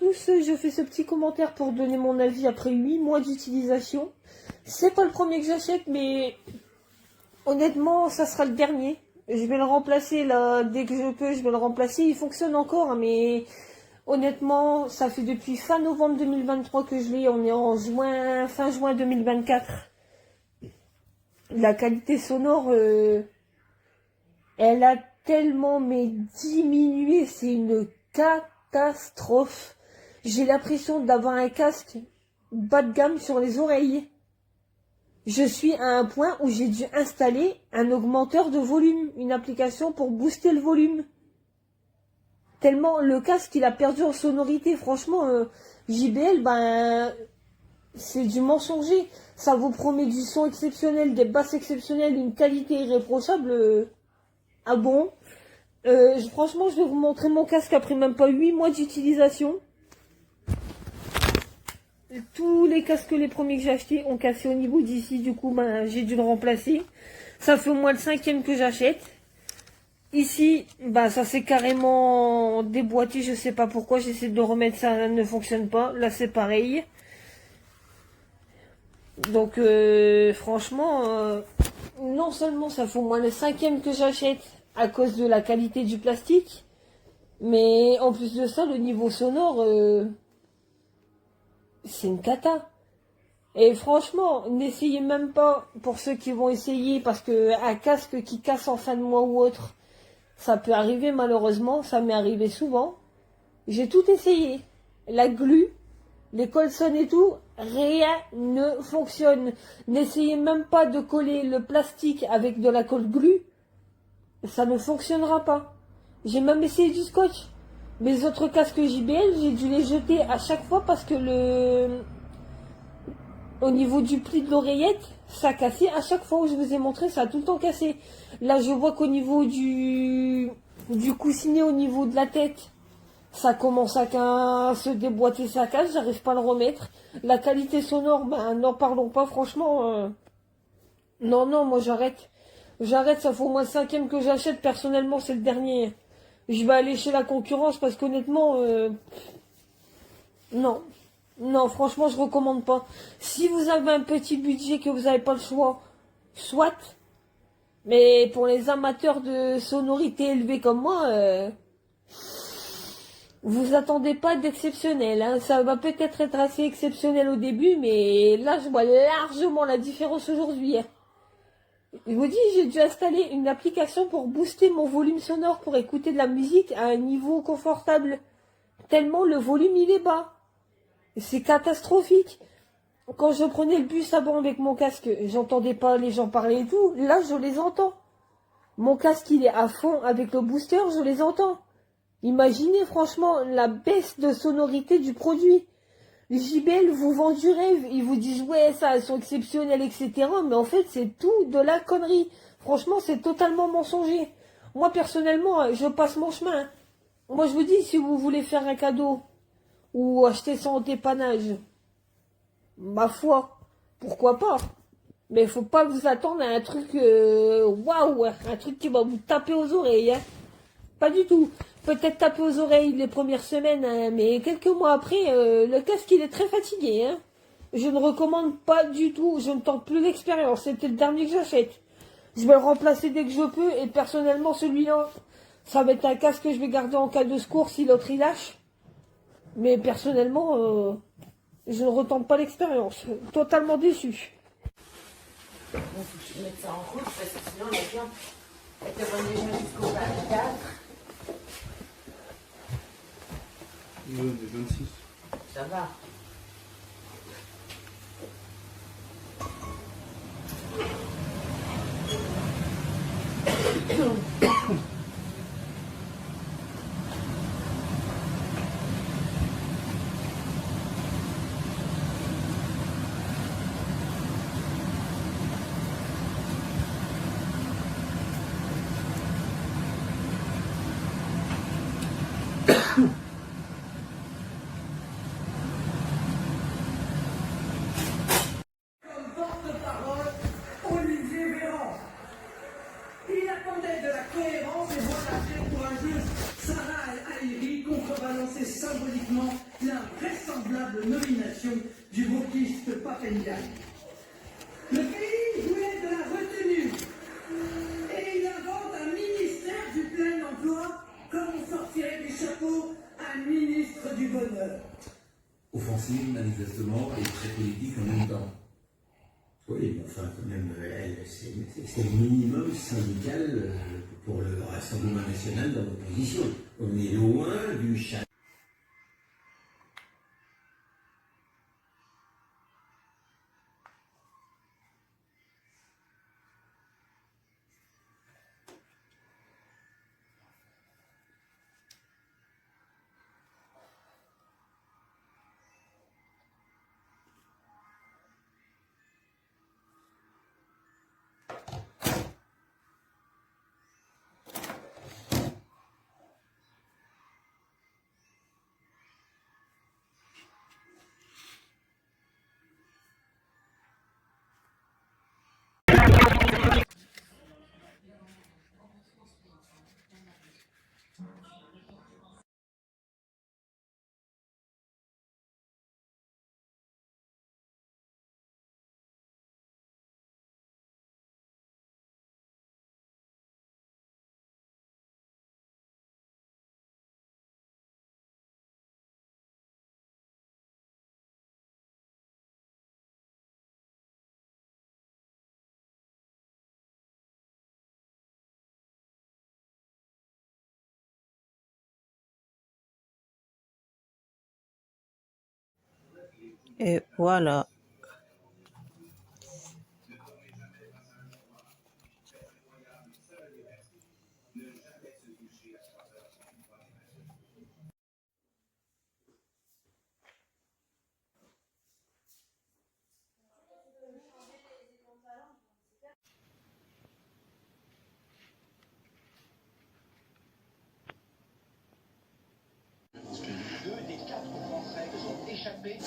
tous, je fais ce petit commentaire pour donner mon avis après 8 mois d'utilisation. C'est pas le premier que j'achète, mais honnêtement, ça sera le dernier. Je vais le remplacer là, dès que je peux, je vais le remplacer. Il fonctionne encore, hein, mais honnêtement, ça fait depuis fin novembre 2023 que je l'ai. On est en juin, fin juin 2024. La qualité sonore, elle a tellement diminué, c'est une catastrophe. J'ai l'impression d'avoir un casque bas de gamme sur les oreilles. Je suis à un point où j'ai dû installer un augmenteur de volume, une application pour booster le volume. Tellement le casque il a perdu en sonorité. Franchement, JBL, c'est du mensonger. Ça vous promet du son exceptionnel, des basses exceptionnelles, une qualité irréprochable. Ah bon? Franchement, je vais vous montrer mon casque après même pas 8 mois d'utilisation. Tous les casques, les premiers que j'ai achetés, ont cassé au niveau d'ici. Du coup, j'ai dû le remplacer. Ça fait au moins le 5e que j'achète. Ici, ça s'est carrément déboîté. Je sais pas pourquoi. J'essaie de le remettre, ça ne fonctionne pas. Là, c'est pareil. Donc, franchement, non seulement ça fait au moins le 5e que j'achète à cause de la qualité du plastique, mais en plus de ça, le niveau sonore, c'est une cata. Et franchement, n'essayez même pas, pour ceux qui vont essayer, parce que un casque qui casse en fin de mois ou autre, ça peut arriver malheureusement, ça m'est arrivé souvent. J'ai tout essayé. La glu, les colsons et tout, rien ne fonctionne. N'essayez même pas de coller le plastique avec de la colle glu, ça ne fonctionnera pas. J'ai même essayé du scotch. Mes autres casques JBL, j'ai dû les jeter à chaque fois parce que au niveau du pli de l'oreillette, ça a cassé. À chaque fois où je vous ai montré, ça a tout le temps cassé. Là, je vois qu'au niveau du coussinet, au niveau de la tête, ça commence à se déboîter, ça casse. J'arrive pas à le remettre. La qualité sonore, n'en parlons pas, franchement. Non, moi j'arrête. J'arrête, ça fait au moins le 5e que j'achète. Personnellement, c'est le dernier. Je vais aller chez la concurrence parce qu'honnêtement, non. Non, franchement, je recommande pas. Si vous avez un petit budget, que vous n'avez pas le choix, soit. Mais pour les amateurs de sonorité élevée comme moi, vous attendez pas d'exceptionnel. Hein. Ça va peut-être être assez exceptionnel au début, mais là, je vois largement la différence aujourd'hui. Hein. Je vous dis, j'ai dû installer une application pour booster mon volume sonore, pour écouter de la musique à un niveau confortable. Tellement le volume, il est bas. C'est catastrophique. Quand je prenais le bus avant avec mon casque, j'entendais pas les gens parler et tout. Là, je les entends. Mon casque, il est à fond avec le booster, je les entends. Imaginez franchement la baisse de sonorité du produit. Les JBL vous vendent du rêve. Ils vous disent, ouais, ça, elles sont exceptionnelles, etc. Mais en fait, c'est tout de la connerie. Franchement, c'est totalement mensonger. Moi, personnellement, je passe mon chemin. Moi, je vous dis, si vous voulez faire un cadeau ou acheter ça en dépannage, ma foi, pourquoi pas. Mais il faut pas vous attendre à un truc, waouh, un truc qui va vous taper aux oreilles. Hein. Pas du tout. Peut-être taper aux oreilles les premières semaines, hein, mais quelques mois après, le casque il est très fatigué. Hein. Je ne recommande pas du tout, je ne tente plus l'expérience, c'était le dernier que j'achète. Je vais le remplacer dès que je peux, et personnellement celui-là, ça va être un casque que je vais garder en cas de secours si l'autre il lâche. Mais personnellement, je ne retente pas l'expérience, totalement déçu. Bon, faut que je mette ça en route parce que sinon l'avion, elle te rend déjà jusqu'au 24. Des 26. Ça va. Porte-parole, Olivier Véran. Il attendait de la Cour l'invraisemblable nomination du wokiste Papendiaï. Le pays voulait de la retenue et il invente un ministère du plein emploi comme on sortirait du chapeau un ministre du bonheur. Offensive, manifestement, et très politique en même temps. Oui, mais enfin, quand même, c'est le minimum syndical pour le Rassemblement national dans l'opposition. On est loin du chat. Et voilà. Deux des quatre Français ont échappé.